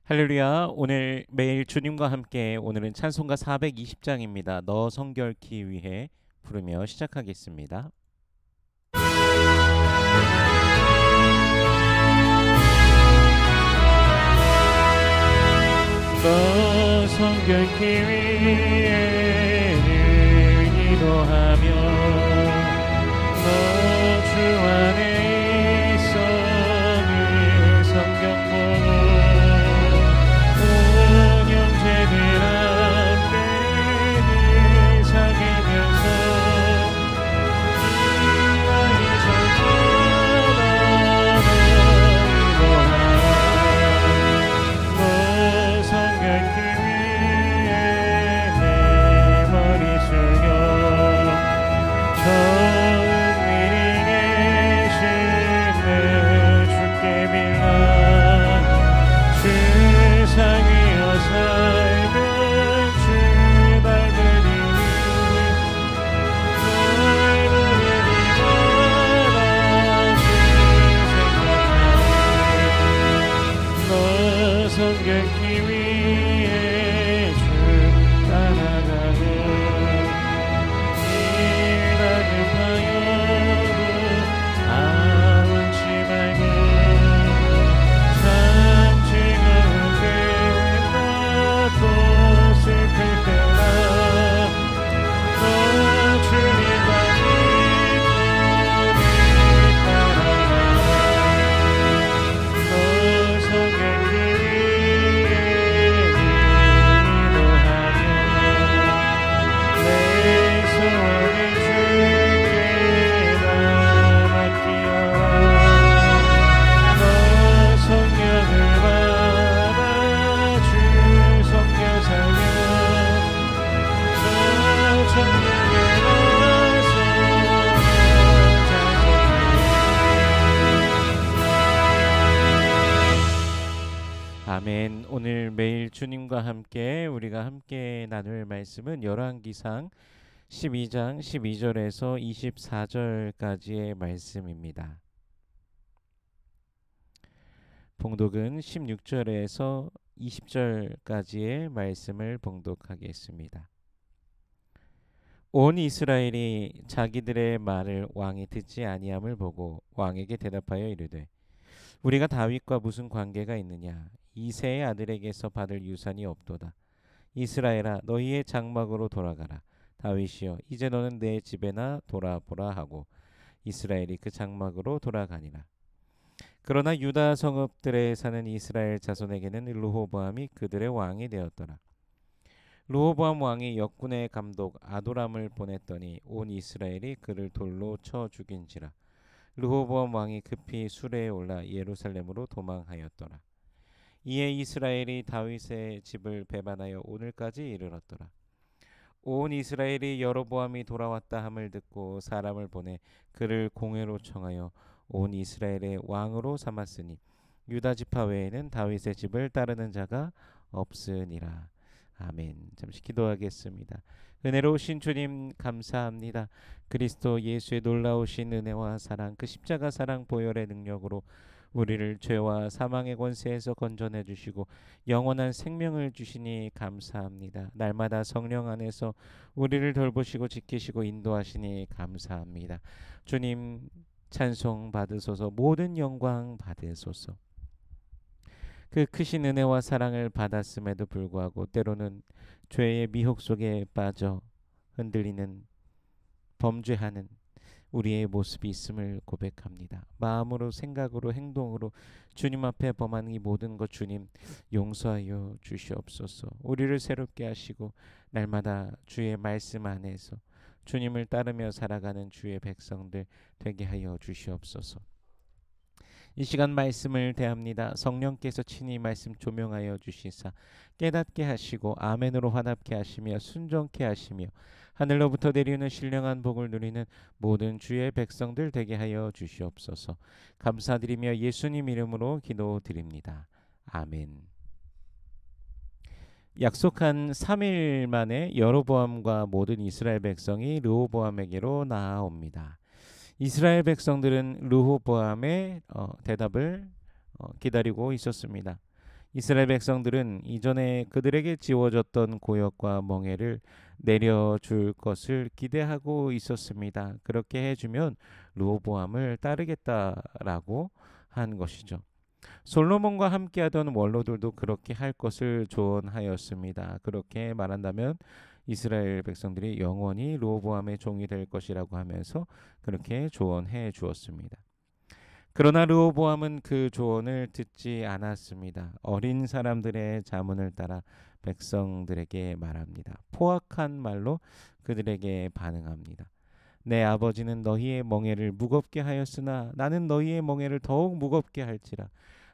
할렐루야. 오늘 매일 주님과 함께 오늘은 찬송가 420장입니다. 너 성결케 위해 부르며 시작하겠습니다. 너 성결케 위해 늘 기도하며 너 주 안에 있어 늘 성경 보고 온 형제들 앞에 늘 사귀면서 이방의 절마다 너 성결케 위해 내 머리 숙여 정밀히 계신 내 주께 빌라 세상이여 살면 주 닮으리니 넓은 일마다 생각하니 너 성결케 위해 주 따라가는 이라급하여도 아원치 말고 참 즐거울 때나 또 슬플 때나 너 주님과 기쁨이 따라가 너 성결케 위해 기도하며 내 소원을 주께 다 맡기어라 너 성령을 받아 주 성령 살며 저 천국에 가서 아멘. 오늘 매일 주님과 함께 우리가 함께 나눌 말씀은 열왕기상 12장 12절에서 24절까지의 말씀입니다. 봉독은 16절에서 20절까지의 말씀을 봉독하겠습니다. 온 이스라엘이 자기들의 말을 왕이 듣지 아니함을 보고 왕에게 대답하여 이르되 우리가 다윗과 무슨 관계가 있느냐? 이새의 아들에게서 받을 유산이 없도다. 이스라엘아 너희의 장막으로 돌아가라. 다윗이여 이제 너는 내 집에나 돌아보라 하고 이스라엘이 그 장막으로 돌아가니라. 그러나 유다 성읍들에 사는 이스라엘 자손에게는 르호보암이 그들의 왕이 되었더라. 르호보암 왕이 역군의 감독 아도람을 보냈더니 온 이스라엘이 그를 돌로 쳐 죽인지라. 르호보암 왕이 급히 수레에 올라 예루살렘으로 도망하였더라. 이에 이스라엘이 다윗의 집을 배반하여 오늘까지 이르렀더라. 온 이스라엘이 여로보암이 돌아왔다 함을 듣고 사람을 보내 그를 공회로 청하여 온 이스라엘의 왕으로 삼았으니 유다 지파 외에는 다윗의 집을 따르는 자가 없으니라. 아멘. 잠시 기도하겠습니다. 은혜로우신 주님 감사합니다. 그리스도 예수의 놀라우신 은혜와 사랑, 그 십자가 사랑 보혈의 능력으로 우리를 죄와 사망의 권세에서 건져내 주시고 영원한 생명을 주시니 감사합니다. 날마다 성령 안에서 우리를 돌보시고 지키시고 인도하시니 감사합니다. 주님 찬송 받으소서. 모든 영광 받으소서. 그 크신 은혜와 사랑을 받았음에도 불구하고 때로는 죄의 미혹 속에 빠져 흔들리는 범죄하는 우리의 모습이 있음을 고백합니다. 마음으로 생각으로 행동으로 주님 앞에 범한 이 모든 것 주님 용서하여 주시옵소서. 우리를 새롭게 하시고 날마다 주의 말씀 안에서 주님을 따르며 살아가는 주의 백성들 되게 하여 주시옵소서. 이 시간 말씀을 대합니다. 성령께서 친히 말씀 조명하여 주시사 깨닫게 하시고 아멘으로 화답케 하시며 순종케 하시며 하늘로부터 내리는 신령한 복을 누리는 모든 주의 백성들 되게 하여 주시옵소서. 감사드리며 예수님 이름으로 기도드립니다. 아멘. 약속한 3일 만에 여로보암과 모든 이스라엘 백성이 르호보암에게로 나아옵니다. 이스라엘 백성들은 르호보암의 대답을 기다리고 있었습니다. 이스라엘 백성들은 이전에 그들에게 지워졌던 고역과 멍에를 내려줄 것을 기대하고 있었습니다. 그렇게 해주면 르호보암을 따르겠다라고 한 것이죠. 솔로몬과 함께하던 원로들도 그렇게 할 것을 조언하였습니다. 그렇게 말한다면 이스라엘 백성들이 영원히 르호보암의 종이 될 것이라고 하면서 그렇게 조언해 주었습니다. 그러나 르호보암은 그 조언을 듣지 않았습니다. 어린 사람들의 자문을 따라 백성들에게 말합니다. 포악한 말로 그들에게 반응합니다. 내 아버지는 너희의 멍에를 무겁게 하였으나 나는 너희의 멍에를 더욱 무겁게 할지라.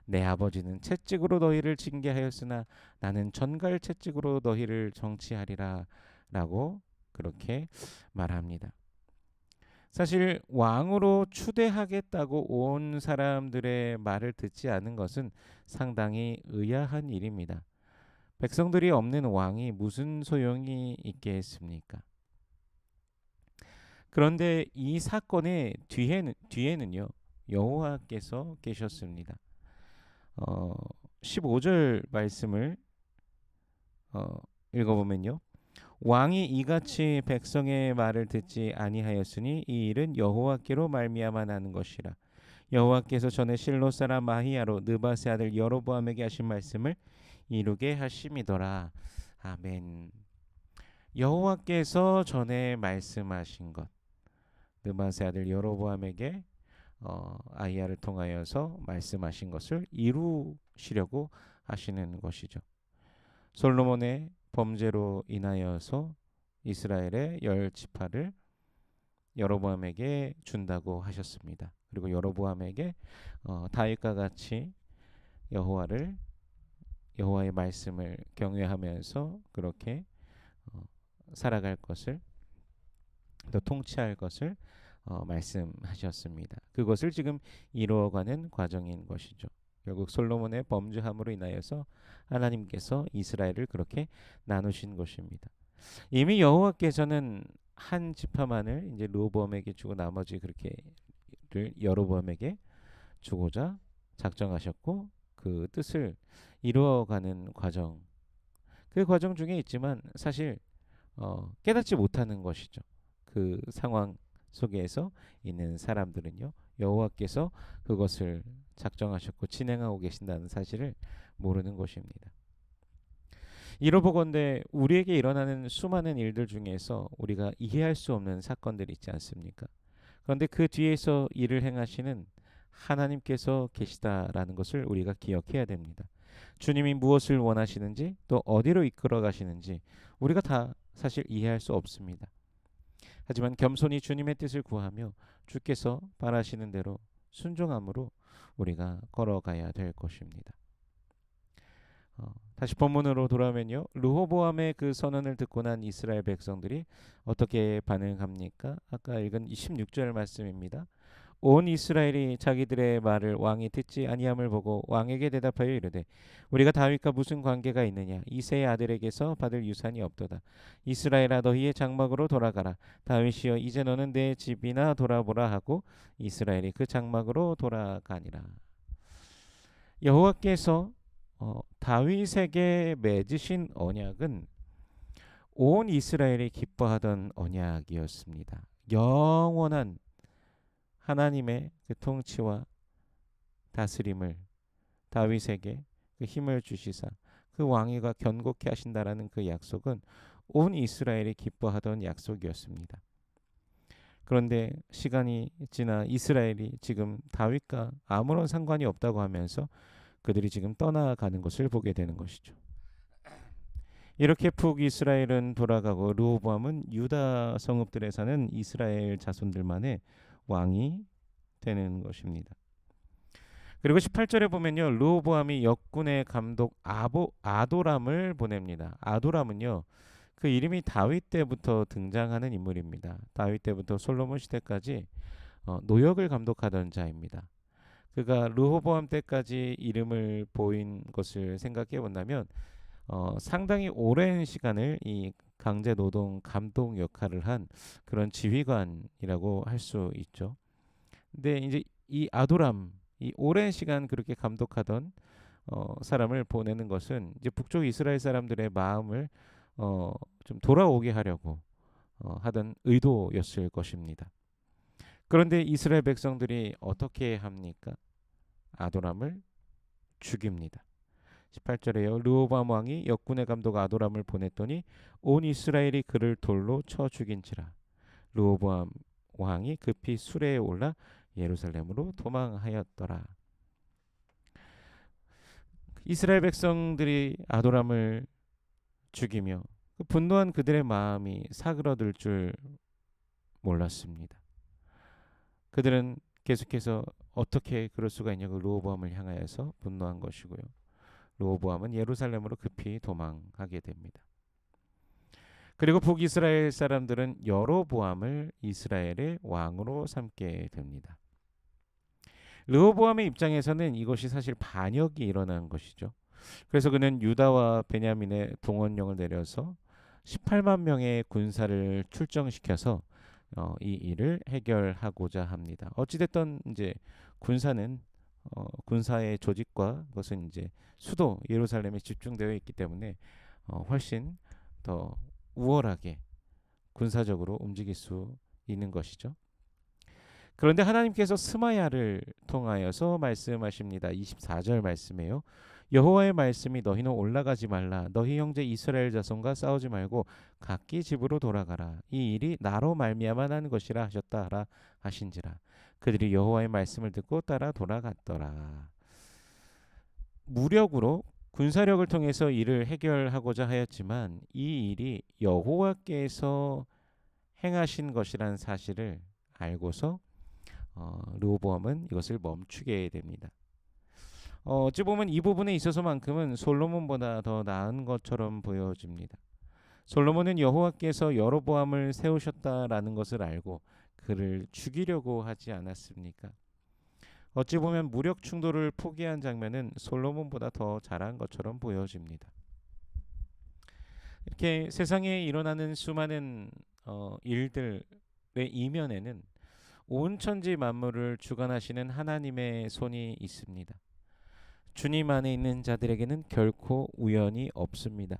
내 아버지는 채찍으로 너희를 징계하였으나 나는 전갈 채찍으로 너희를 정치하리라 라고 그렇게 말합니다. 사실 왕으로 추대하겠다고 온 사람들의 말을 듣지 않은 것은 상당히 의아한 일입니다. 백성들이 없는 왕이 무슨 소용이 있겠습니까? 그런데 이 사건의 뒤에는요 여호와께서 계셨습니다. 어, 15절 말씀을 어, 읽어보면요. 왕이 이같이 백성의 말을 듣지 아니하였으니 이 일은 여호와께로 말미암아 나는 것이라. 여호와께서 전에 실로 사람 마히야로 느바세 아들 여로보암에게 하신 말씀을 이루게 하심이더라. 아멘. 여호와께서 전에 말씀하신 것, 느바세 아들 여로보암에게 아이야를 통하여서 말씀하신 것을 이루시려고 하시는 것이죠. 솔로몬의 범죄로 인하여서 이스라엘의 열 지파를 여로보암에게 준다고 하셨습니다. 그리고 여로보암에게 다윗과 같이 여호와의 말씀을 경외하면서 그렇게 어, 살아갈 것을 또 통치할 것을 말씀하셨습니다. 그것을 지금 이루어가는 과정인 것이죠. 결국 솔로몬의 범죄함으로 인하여서 하나님께서 이스라엘을 그렇게 나누신 것입니다. 이미 여호와께서는 한 지파만을 이제 르호보암에게 주고 나머지 그렇게를 여로보암에게 주고자 작정하셨고 그 뜻을 이루어가는 과정, 그 과정 중에 있지만 사실 깨닫지 못하는 것이죠. 그 상황 속에서 있는 사람들은요 여호와께서 그것을 작정하셨고 진행하고 계신다는 사실을 모르는 것입니다. 이로보건대 우리에게 일어나는 수많은 일들 중에서 우리가 이해할 수 없는 사건들이 있지 않습니까? 그런데 그 뒤에서 일을 행하시는 하나님께서 계시다라는 것을 우리가 기억해야 됩니다. 주님이 무엇을 원하시는지 또 어디로 이끌어 가시는지 우리가 다 사실 이해할 수 없습니다. 하지만 겸손히 주님의 뜻을 구하며 주께서 바라시는 대로 순종함으로 우리가 걸어가야 될 것입니다. 다시 본문으로 돌아오면요. 르호보암의 그 선언을 듣고 난 이스라엘 백성들이 어떻게 반응합니까? 아까 읽은 26절 말씀입니다. 온 이스라엘이 자기들의 말을 왕이 듣지 아니함을 보고 왕에게 대답하여 이르되 우리가 다윗과 무슨 관계가 있느냐 이새의 아들에게서 받을 유산이 없도다. 이스라엘아 너희의 장막으로 돌아가라. 다윗이여 이제 너는 내 집이나 돌아보라 하고 이스라엘이 그 장막으로 돌아가니라. 여호와께서 다윗에게 맺으신 언약은 온 이스라엘이 기뻐하던 언약이었습니다. 영원한 하나님의 그 통치와 다스림을 다윗에게 그 힘을 주시사 그 왕위가 견고케 하신다라는 그 약속은 온 이스라엘이 기뻐하던 약속이었습니다. 그런데 시간이 지나 이스라엘이 지금 다윗과 아무런 상관이 없다고 하면서 그들이 지금 떠나가는 것을 보게 되는 것이죠. 이렇게 북이스라엘은 돌아가고 르호보암은 유다 성읍들에 사는 이스라엘 자손들만의 왕이 되는 것입니다. 그리고 18절에 보면요. 르호보암이 역군의 감독 아도람을 보냅니다. 아도람은요. 그 이름이 다윗 때부터 등장하는 인물입니다. 다윗 때부터 솔로몬 시대까지 노역을 감독하던 자입니다. 그가 르호보암 때까지 이름을 보인 것을 생각해 본다면 상당히 오랜 시간을 이 강제 노동 감독 역할을 한 그런 지휘관이라고 할 수 있죠. 근데 이제 이 아도람 이 오랜 시간 그렇게 감독하던 사람을 보내는 것은 이제 북쪽 이스라엘 사람들의 마음을 좀 돌아오게 하려고 하던 의도였을 것입니다. 그런데 이스라엘 백성들이 어떻게 합니까? 아도람을 죽입니다. 18절에요. 르호보암 왕이 역군의 감독 아도람을 보냈더니 온 이스라엘이 그를 돌로 쳐 죽인지라. 르호보암 왕이 급히 수레에 올라 예루살렘으로 도망하였더라. 이스라엘 백성들이 아도람을 죽이며 분노한 그들의 마음이 사그러들 줄 몰랐습니다. 그들은 계속해서 어떻게 그럴 수가 있냐고 르호보암을 향하여서 분노한 것이고요. 르호보암은 예루살렘으로 급히 도망하게 됩니다. 그리고 북이스라엘 사람들은 여로보암을 이스라엘의 왕으로 삼게 됩니다. 르호보암의 입장에서는 이것이 사실 반역이 일어난 것이죠. 그래서 그는 유다와 베냐민의 동원령을 내려서 18만 명의 군사를 출정시켜서 이 일을 해결하고자 합니다. 어찌됐든 이제 군사는 군사의 조직과 그것은 이제 수도 예루살렘에 집중되어 있기 때문에 훨씬 더 우월하게 군사적으로 움직일 수 있는 것이죠. 그런데 하나님께서 스마야를 통하여서 말씀하십니다. 24절 말씀이에요. 여호와의 말씀이 너희는 올라가지 말라. 너희 형제 이스라엘 자손과 싸우지 말고 각기 집으로 돌아가라. 이 일이 나로 말미암아 난 것이라 하셨다라 하신지라. 그들이 여호와의 말씀을 듣고 따라 돌아갔더라. 무력으로 군사력을 통해서 일을 해결하고자 하였지만 이 일이 여호와께서 행하신 것이라는 사실을 알고서 르호보암은 이것을 멈추게 됩니다. 어찌 보면 이 부분에 있어서만큼은 솔로몬보다 더 나은 것처럼 보여집니다. 솔로몬은 여호와께서 여로보암을 세우셨다라는 것을 알고 그를 죽이려고 하지 않았습니까? 어찌 보면 무력 충돌을 포기한 장면은 솔로몬보다 더 잘한 것처럼 보여집니다. 이렇게 세상에 일어나는 수많은 일들의 이면에는 온 천지 만물을 주관하시는 하나님의 손이 있습니다. 주님 안에 있는 자들에게는 결코 우연이 없습니다.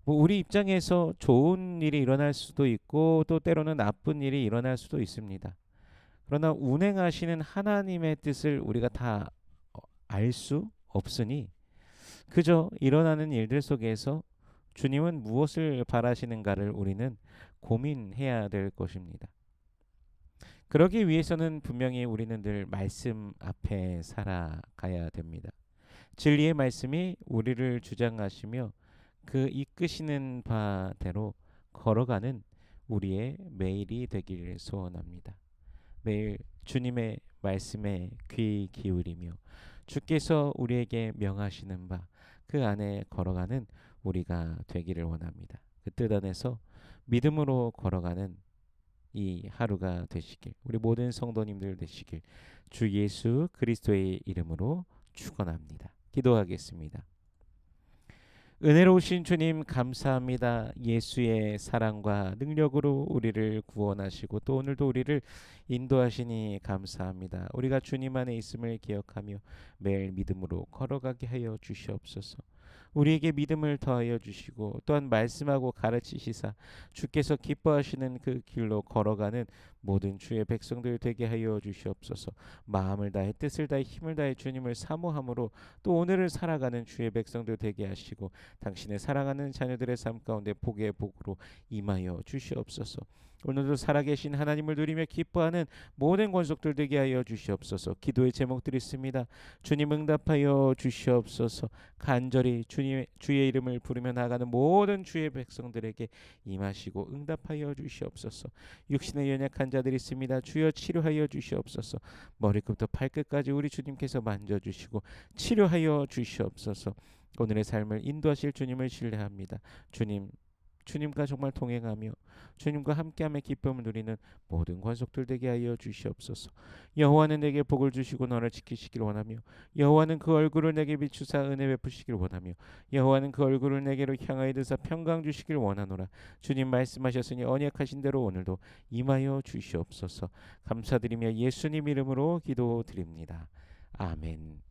우리 입장에서 좋은 일이 일어날 수도 있고 또 때로는 나쁜 일이 일어날 수도 있습니다. 그러나 운행하시는 하나님의 뜻을 우리가 다 알 수 없으니 그저 일어나는 일들 속에서 주님은 무엇을 바라시는가를 우리는 고민해야 될 것입니다. 그러기 위해서는 분명히 우리는 늘 말씀 앞에 살아가야 됩니다. 진리의 말씀이 우리를 주장하시며 그 이끄시는 바대로 걸어가는 우리의 매일이 되기를 소원합니다. 매일 주님의 말씀에 귀 기울이며 주께서 우리에게 명하시는 바 그 안에 걸어가는 우리가 되기를 원합니다. 그 뜻 안에서 믿음으로 걸어가는 이 하루가 되시길 우리 모든 성도님들 되시길 주 예수 그리스도의 이름으로 축원합니다. 기도하겠습니다. 은혜로우신 주님 감사합니다. 예수의 사랑과 능력으로 우리를 구원하시고 또 오늘도 우리를 인도하시니 감사합니다. 우리가 주님 안에 있음을 기억하며 매일 믿음으로 걸어가게 하여 주시옵소서. 우리에게 믿음을 더하여 주시고 또한 말씀하고 가르치시사 주께서 기뻐하시는 그 길로 걸어가는 모든 주의 백성들 되게 하여 주시옵소서. 마음을 다해 뜻을 다해 힘을 다해 주님을 사모함으로 또 오늘을 살아가는 주의 백성들 되게 하시고 당신의 사랑하는 자녀들의 삶 가운데 복의 복으로 임하여 주시옵소서. 오늘도 살아계신 하나님을 누리며 기뻐하는 모든 권속들 되게 하여 주시옵소서. 기도의 제목들이 있습니다. 주님 응답하여 주시옵소서. 간절히 주의 이름을 부르며 나가는 모든 주의 백성들에게 임하시고 응답하여 주시옵소서. 육신의 연약한 자들이 있습니다. 주여 치료하여 주시옵소서. 머리끝부터 발끝까지 우리 주님께서 만져주시고 치료하여 주시옵소서. 오늘의 삶을 인도하실 주님을 신뢰합니다. 주님과 정말 동행하며 주님과 함께함의 기쁨을 누리는 모든 권속들 되게 하여 주시옵소서. 여호와는 내게 복을 주시고 너를 지키시길 원하며 여호와는 그 얼굴을 내게 비추사 은혜 베푸시길 원하며 여호와는 그 얼굴을 내게로 향하여 드사 평강 주시길 원하노라. 주님 말씀하셨으니 언약하신 대로 오늘도 임하여 주시옵소서. 감사드리며 예수님 이름으로 기도드립니다. 아멘.